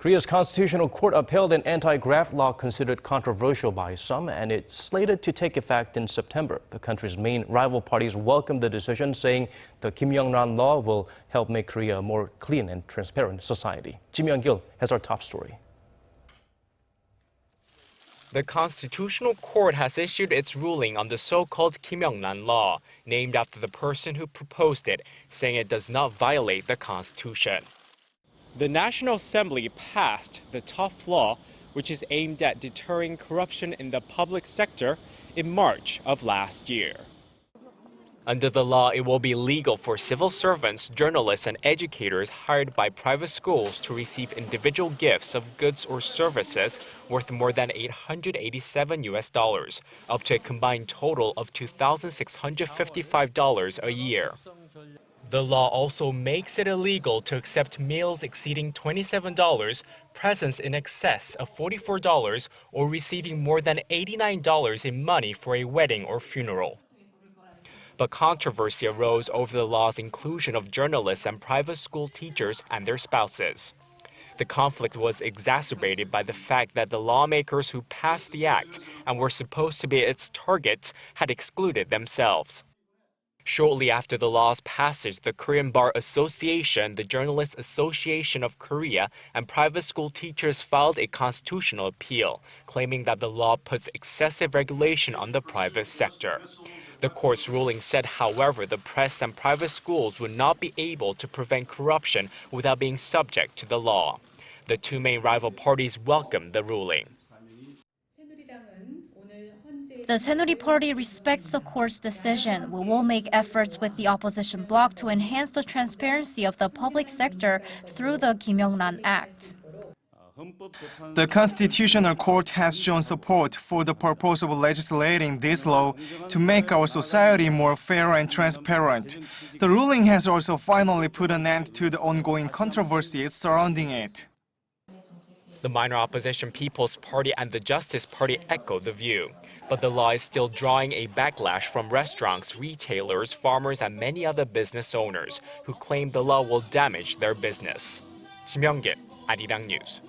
Korea's constitutional court upheld an anti-graft law considered controversial by some, and it's slated to take effect in September. The country's main rival parties welcomed the decision, saying the Myung-kil law will help make Korea a more clean and transparent society. Myung-kil has our top story. The Constitutional Court has issued its ruling on the so-called Myung-kil law, named after the person who proposed it, saying it does not violate the Constitution. The National Assembly passed the tough law, which is aimed at deterring corruption in the public sector, in March of last year. Under the law, it will be legal for civil servants, journalists, and educators hired by private schools to receive individual gifts of goods or services worth more than $887, up to a combined total of $2,655 a year. The law also makes it illegal to accept meals exceeding $27, presents in excess of $44, or receiving more than $89 in money for a wedding or funeral. But controversy arose over the law's inclusion of journalists and private school teachers and their spouses. The conflict was exacerbated by the fact that the lawmakers who passed the act and were supposed to be its targets had excluded themselves. Shortly after the law's passage, the Korean Bar Association, the Journalists Association of Korea, and private school teachers filed a constitutional appeal, claiming that the law puts excessive regulation on the private sector. The court's ruling said, however, the press and private schools would not be able to prevent corruption without being subject to the law. The two main rival parties welcomed the ruling. The Saenuri Party respects the court's decision. We will make efforts with the opposition bloc to enhance the transparency of the public sector through the Myung-kil Act. The Constitutional Court has shown support for the purpose of legislating this law to make our society more fair and transparent. The ruling has also finally put an end to the ongoing controversies surrounding it. The minor opposition People's Party and the Justice Party echoed the view. But the law is still drawing a backlash from restaurants, retailers, farmers, and many other business owners who claim the law will damage their business. Myung-kil, Arirang News.